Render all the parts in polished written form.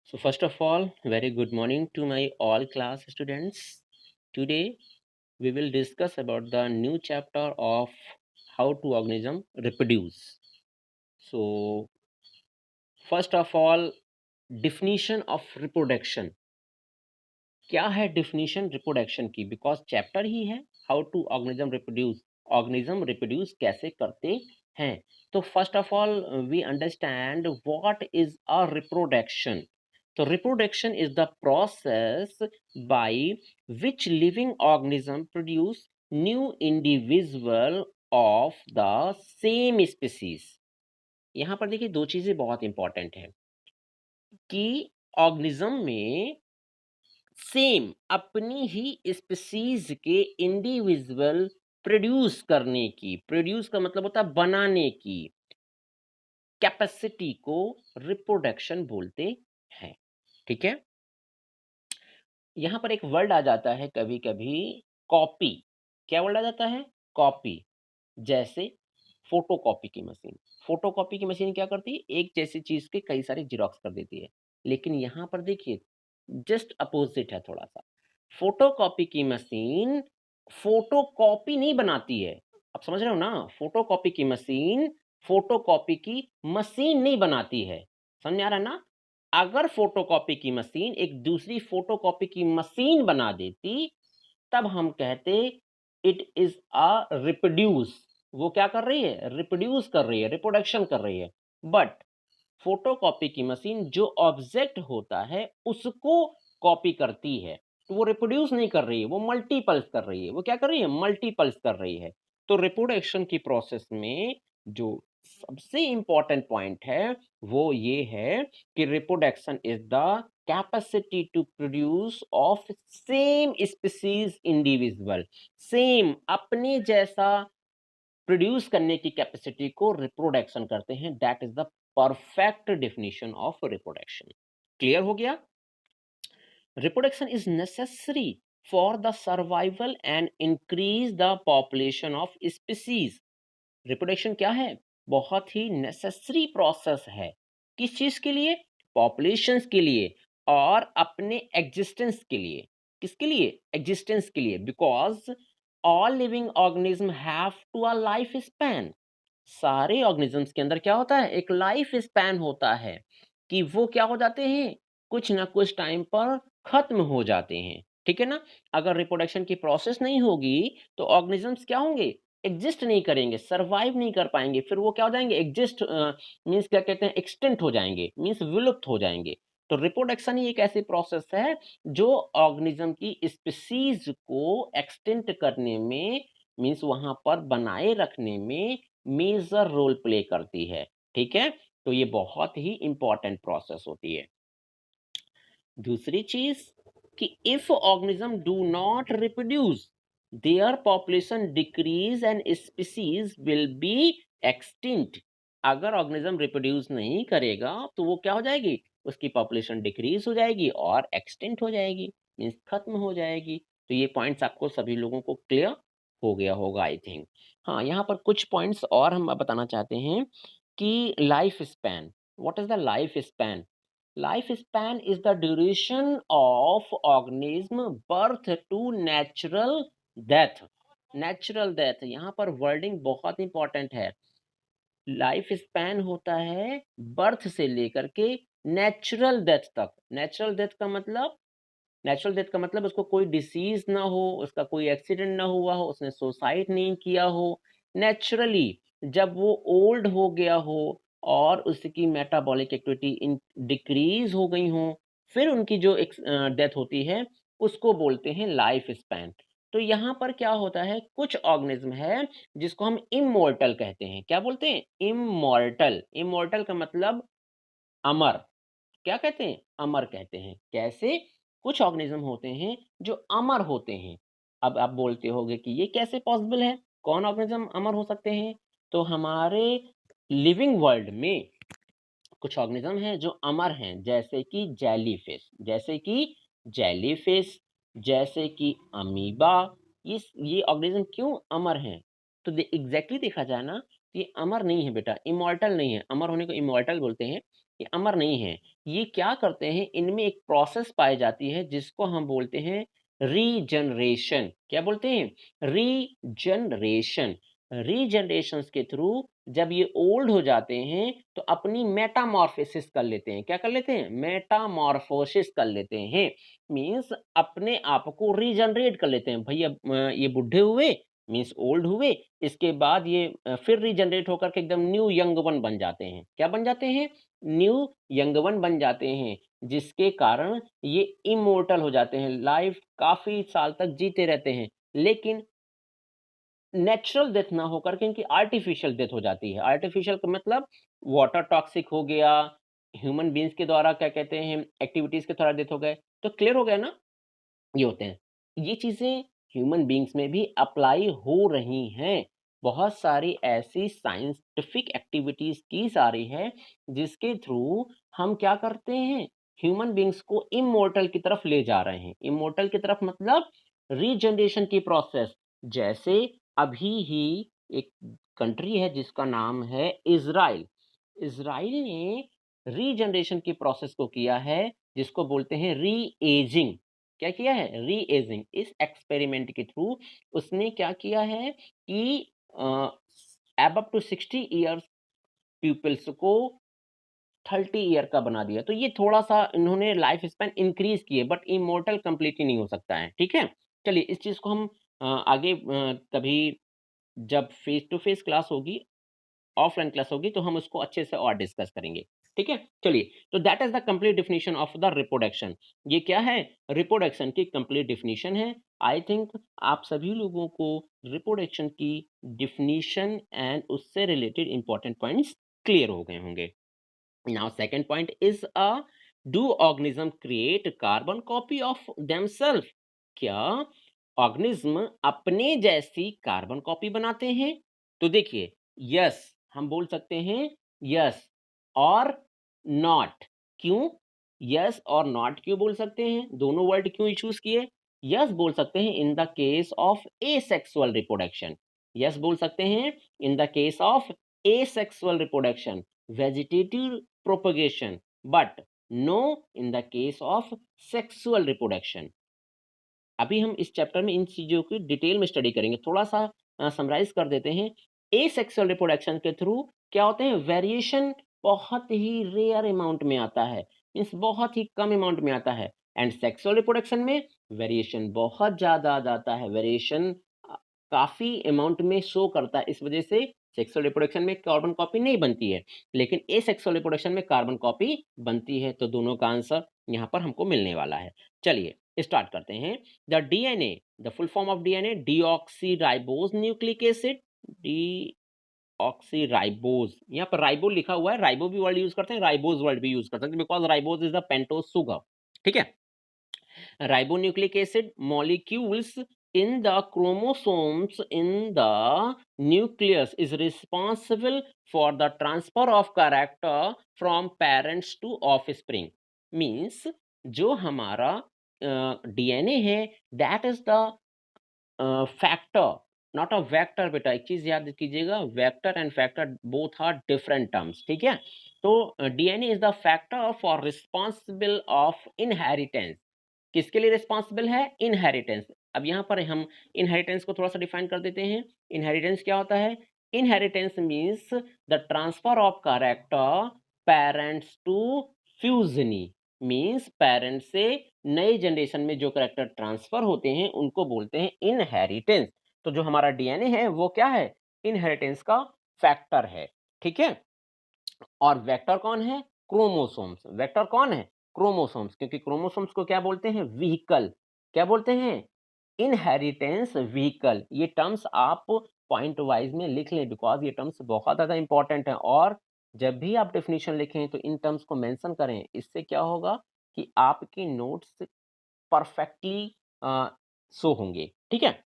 So first of all, very good morning to my all class students. Today we will discuss about the new chapter of how to organism reproduce. So first of all, definition of reproduction. क्या है definition reproduction की? Because chapter ही है how to organism reproduce. Organism reproduce कैसे करते हैं? तो first of all we understand what is a reproduction. So reproduction is the process by which living organism produce new individual of the same species. यहाँ पर देखिए दो चीजें बहुत इंपॉर्टेंट है कि ऑर्गेनिज्म में सेम अपनी ही स्पीसीज के इंडिविजुअल प्रोड्यूस करने की, प्रोड्यूस का मतलब होता है बनाने की कैपेसिटी को रिप्रोडक्शन बोलते हैं। ठीक है, यहां पर एक वर्ड आ जाता है कभी कभी कॉपी। क्या वर्ड आ जाता है? कॉपी। जैसे फोटोकॉपी की मशीन। फोटोकॉपी की मशीन क्या करती है? एक जैसी चीज के कई सारे जिरोक्स कर देती है। लेकिन यहाँ पर देखिए जस्ट अपोजिट है थोड़ा सा। फोटोकॉपी की मशीन फोटोकॉपी नहीं बनाती है। आप समझ रहे हो ना? फोटोकॉपी की मशीन फोटोकॉपी की मशीन नहीं बनाती है। समझ में आ रहा है ना? अगर फोटोकॉपी की मशीन एक दूसरी फोटोकॉपी की मशीन बना देती, तब हम कहते इट इज अ रिप्रोड्यूस। वो क्या कर रही है? रिप्रोड्यूस कर रही है, रिप्रोडक्शन कर रही है। बट फोटोकॉपी की मशीन जो ऑब्जेक्ट होता है उसको कॉपी करती है, तो वो रिप्रोड्यूस नहीं कर रही है, वो मल्टीपल्स कर रही है। वो क्या कर रही है? मल्टीपल्स कर रही है। तो रिप्रोडक्शन की प्रोसेस में जो सबसे इंपॉर्टेंट पॉइंट है वो ये है कि reproduction is the capacity to produce of same species individual. Same अपने जैसा प्रोड्यूस करने की कैपेसिटी को रिप्रोडक्शन करते हैं। That is the perfect definition of reproduction. Clear हो गया? Reproduction is necessary for the survival and increase the population of species. Reproduction क्या है? बहुत ही नेसेसरी प्रोसेस है। किस चीज के लिए? पॉपुलेशंस के लिए और अपने एग्जिस्टेंस के लिए। किसके लिए? एग्जिस्टेंस के लिए। Because all living organism have to a life span. सारे ऑर्गेनिजम्स के अंदर क्या होता है? एक लाइफ स्पैन होता है कि वो क्या हो जाते हैं? कुछ ना कुछ टाइम पर खत्म हो जाते हैं। ठीक है ना? अगर रिप्रोडक्शन की प्रोसेस नहीं होगी तो ऑर्गेनिजम्स क्या होंगे? एग्जिस्ट नहीं करेंगे, सर्वाइव नहीं कर पाएंगे। फिर वो क्या हो जाएंगे? एग्जिस्ट मीन्स क्या कहते हैं? एक्सटेंट हो जाएंगे, मीन्स विलुप्त हो जाएंगे। तो रिप्रोडक्शन ही एक ऐसी प्रोसेस है जो ऑर्गेनिज्म की स्पीसीज को एक्सटेंट करने में, मीन्स वहां पर बनाए रखने में मेजर रोल प्ले करती है। ठीक है, तो ये बहुत ही इंपॉर्टेंट प्रोसेस होती है। दूसरी चीज कि if organism do not reproduce their population decrease and species will be extinct. अगर ऑर्गेनिज्म रिप्रोड्यूस नहीं करेगा तो वो क्या हो जाएगी? उसकी पॉपुलेशन डिक्रीज हो जाएगी और एक्सटिंक्ट हो जाएगी, मीन्स खत्म हो जाएगी। तो ये पॉइंट्स आपको सभी लोगों को क्लियर हो गया होगा आई थिंक। हाँ, यहाँ पर कुछ पॉइंट्स और हम बताना चाहते हैं कि life span. What is the life span? Life span is the duration of organism birth to natural death. Natural death, यहाँ पर वर्डिंग बहुत इंपॉर्टेंट है। लाइफ स्पैन होता है बर्थ से लेकर के नेचुरल डेथ तक। नेचुरल डेथ का मतलब, नेचुरल डेथ का मतलब उसको कोई डिसीज ना हो, उसका कोई एक्सीडेंट ना हुआ हो, उसने सुसाइड नहीं किया हो। नेचुरली जब वो ओल्ड हो गया हो और उसकी मेटाबॉलिक एक्टिविटी इन डिक्रीज हो गई हो, फिर उनकी जो डेथ होती है उसको बोलते हैं लाइफ स्पैन। तो यहाँ पर क्या होता है? कुछ ऑर्गेनिज्म है जिसको हम इमॉर्टल कहते हैं। क्या बोलते हैं? इमॉर्टल। इमॉर्टल का मतलब अमर। क्या कहते हैं? अमर कहते हैं। कैसे? कुछ ऑर्गेनिज्म होते हैं जो अमर होते हैं। अब आप बोलते होगे कि ये कैसे पॉसिबल है? कौन ऑर्गेनिज्म अमर हो सकते हैं? तो हमारे लिविंग वर्ल्ड में कुछ ऑर्गेनिज्म हैं जो अमर हैं, जैसे कि जेलीफिश, जैसे कि जेलीफिश, जैसे कि अमीबा। ये ऑर्गेनिज्म क्यों अमर हैं? तो एग्जैक्टली देखा जाए ना, ये अमर नहीं है बेटा, इमॉर्टल नहीं है। अमर होने को इमॉर्टल बोलते हैं। ये अमर नहीं है। ये क्या करते हैं, इनमें एक प्रोसेस पाई जाती है जिसको हम बोलते हैं रीजनरेशन। क्या बोलते हैं? रीजनरेशन। रीजनरेशंस के थ्रू जब ये ओल्ड हो जाते हैं तो अपनी मेटामॉर्फोसिस कर लेते हैं। क्या कर लेते हैं? मेटामॉर्फोसिस कर लेते हैं। मीन्स अपने आप को रीजनरेट कर लेते हैं। भैया ये बुढ़े हुए मीन्स ओल्ड हुए, इसके बाद ये फिर रीजनरेट होकर के एकदम न्यू यंग वन बन जाते हैं। क्या बन जाते हैं? न्यू यंग वन बन जाते हैं, जिसके कारण ये इमॉर्टल हो जाते हैं, लाइफ काफ़ी साल तक जीते रहते हैं। लेकिन नेचुरल डेथ ना होकर के इनकी आर्टिफिशियल डेथ हो जाती है। आर्टिफिशियल का मतलब वाटर टॉक्सिक हो गया, ह्यूमन बीइंग्स के द्वारा क्या कहते हैं एक्टिविटीज़ के द्वारा डेथ हो गए। तो क्लियर हो गया ना? ये होते हैं। ये चीज़ें ह्यूमन बीइंग्स में भी अप्लाई हो रही हैं। बहुत सारी ऐसी साइंटिफिक एक्टिविटीज़ की जा रही है, जिसके थ्रू हम क्या करते हैं, ह्यूमन बीइंग्स को इम्मॉर्टल की तरफ ले जा रहे हैं। इम्मॉर्टल की तरफ मतलब रीजनरेशन की प्रोसेस। जैसे अभी ही एक कंट्री है जिसका नाम है इज़राइल। इज़राइल ने रीजनरेशन की प्रोसेस को किया है, जिसको बोलते हैं री-एजिंग। क्या किया है? री-एजिंग। इस एक्सपेरिमेंट के थ्रू उसने क्या किया है कि अ, अबव टू 60 इयर्स पीपल्स को 30 ईयर का बना दिया। तो ये थोड़ा-सा इन्होंने लाइफ स्पैन इंक्रीज़ की है, बट इमॉर्टल कंप्लीटली नहीं हो सकता है, ठीक है? चलिए इस चीज़ को हम आगे कभी जब फेस टू फेस क्लास होगी, ऑफलाइन क्लास होगी तो हम उसको अच्छे से और डिस्कस करेंगे। ठीक है? चलिए, तो that is the complete definition of the reproduction. ये क्या है? रिप्रोडक्शन की कंप्लीट डेफिनिशन है। आई थिंक आप सभी लोगों को रिप्रोडक्शन की डेफिनिशन एंड उससे रिलेटेड इंपॉर्टेंट पॉइंट्स क्लियर हो गए होंगे। Now second point is do organism create carbon copy of themselves? क्या ऑर्गेनिज्म अपने जैसी कार्बन कॉपी बनाते हैं? तो देखिए, यस हम बोल सकते हैं, यस और नॉट। क्यों यस और नॉट क्यों बोल सकते हैं? दोनों वर्ड क्यों चूज किए? यस बोल सकते हैं इन the case of asexual reproduction. Yes बोल सकते हैं इन the case of asexual reproduction, vegetative propagation, but no in the case of sexual reproduction. अभी हम इस चैप्टर में इन चीज़ों की डिटेल में स्टडी करेंगे। थोड़ा-सा समराइज़ कर देते हैं। एसेक्सुअल रिप्रोडक्शन के थ्रू क्या होते हैं, वेरिएशन बहुत ही रेयर अमाउंट में आता है, मीन्स बहुत ही कम अमाउंट में आता है। एंड सेक्सुअल रिप्रोडक्शन में वेरिएशन बहुत ज़्यादा आ जाता है। वेरिएशन काफ़ी अमाउंट में शो करता है। इस वजह से सेक्सुअल रिप्रोडक्शन में कार्बन कॉपी नहीं बनती है, लेकिन एसेक्सुअल रिप्रोडक्शन में कार्बन कॉपी बनती है। तो दोनों का आंसर यहाँ पर हमको मिलने वाला है। चलिए स्टार्ट करते हैं। The DNA, the full form of DNA, deoxyribose nucleic acid, deoxyribose। यहाँ पर राइबो लिखा हुआ है, राइबो भी वर्ड यूज करते हैं, राइबोज वर्ड भी यूज करते हैं, because ribose is the pentose sugar. ठीक है? Ribonucleic acid molecules in the chromosomes in the nucleus is responsible for the transfer of character from parents to offspring। Means जो हमारा DNA है, that is the factor, not a vector. बेटा एक चीज याद कीजिएगा, vector and factor both are different terms. ठीक है? तो DNA is the factor for responsible of inheritance. किसके लिए रिस्पॉन्सिबल है? इनहेरिटेंस। अब यहाँ पर हम इनहेरिटेंस को थोड़ा सा डिफाइन कर देते हैं। इनहेरिटेंस क्या होता है? Inheritance means the transfer of character parents to फ्यूजनी। मीन्स पेरेंट्स से नए जनरेशन में जो कैरेक्टर ट्रांसफर होते हैं उनको बोलते हैं इनहेरिटेंस। तो जो हमारा डीएनए है वो क्या है? इनहेरिटेंस का फैक्टर है। ठीक है? और वेक्टर कौन है? क्रोमोसोम्स। वेक्टर कौन है? क्रोमोसोम्स। क्योंकि क्रोमोसोम्स को क्या बोलते हैं? व्हीकल। क्या बोलते हैं? Inheritance vehicle. ये टर्म्स आप पॉइंट वाइज में लिख लें, बिकॉज ये टर्म्स बहुत ज्यादा इंपॉर्टेंट है। और जब भी आप डेफिनेशन लिखें तो इन टर्म्स को मेंशन करें। इससे क्या होगा कि आपके नोट्स परफेक्टली शो होंगे। ठीक है?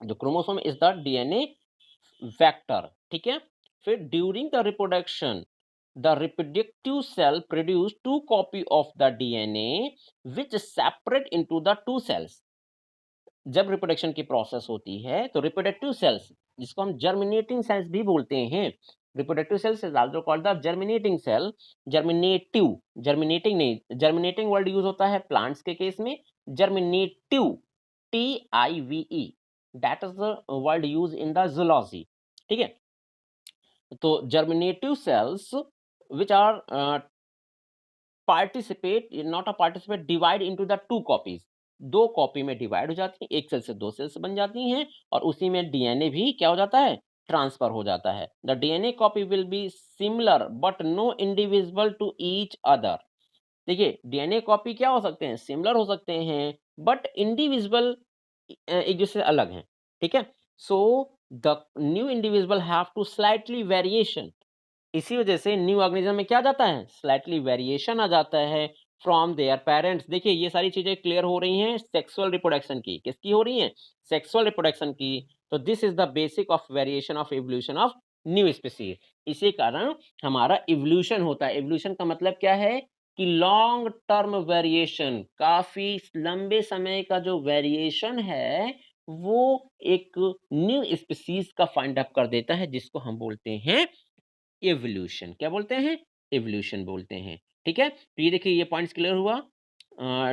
जो chromosome is the DNA vector. ठीक है? फिर during the reproduction the reproductive cell produce two copy of the DNA which separate into the two cells। जब रिप्रोडक्शन की प्रोसेस होती है तो रिप्रोडक्टिव सेल्स, जिसको हम जर्मिनेटिंग सेल्स भी बोलते हैं, reproductive cells is also called the germinating cell. germinating नहीं, germinating वर्ड यूज होता है प्लांट्स के केस में, germinative, TIVE, that is the word used in the zoology. ठीक है, तो germinative cells which are participate, not a participate, divide into the two copies, दो copy में डिवाइड हो जाती है, एक सेल से दो सेल्स बन जाती हैं, और उसी में डीएनए भी क्या हो जाता है, ट्रांसफर हो जाता है. The DNA copy will be similar but no individual to each other. देखिए डीएनए कॉपी क्या हो सकते हैं, सिमिलर हो सकते हैं, बट इंडिविजुअल एक दूसरे से अलग हैं. ठीक है, so the new individual have to slightly variation. इसी वजह से न्यू ऑर्गेनिज्म में क्या जाता है, स्लाइटली वेरिएशन आ जाता है फ्रॉम देयर पेरेंट्स. देखिए ये सारी चीजें क्लियर हो रही हैं सेक्सुअल रिप्रोडक्शन की. किसकी हो रही हैं, सेक्सुअल रिप्रोडक्शन की. तो this is the basic of variation of evolution of new species. इसी कारण हमारा इवोल्यूशन होता है. इवोल्यूशन का मतलब क्या है कि लॉन्ग टर्म वेरिएशन, काफी लंबे समय का जो वेरिएशन है वो एक न्यू स्पीसीज का फाइंड अप कर देता है, जिसको हम बोलते हैं एवोल्यूशन. क्या बोलते हैं, एवोल्यूशन बोलते हैं. ठीक है, तो ये देखिए ये पॉइंट्स क्लियर हुआ.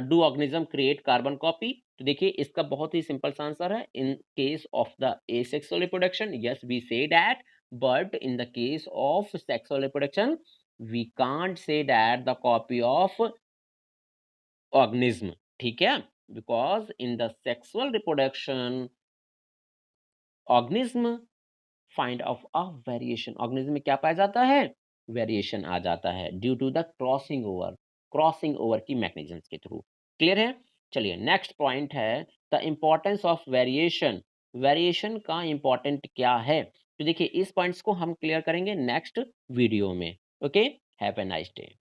Do organism create carbon copy. तो देखिए इसका बहुत ही सिंपल सा आंसर है. In case of the asexual reproduction yes we say that, but in the case of sexual reproduction we can't say that the copy of organism. ठीक है, because in the sexual reproduction organism find of a variation. Organism में क्या पाया जाता है, variation आ जाता है due to the crossing over की मैकेनिज्म्स के थ्रू. क्लियर है. चलिए नेक्स्ट पॉइंट है the importance of variation. Variation का इंपॉर्टेंट क्या है, तो देखिए इस पॉइंट्स को हम क्लियर करेंगे नेक्स्ट वीडियो में. Okay, have a nice day.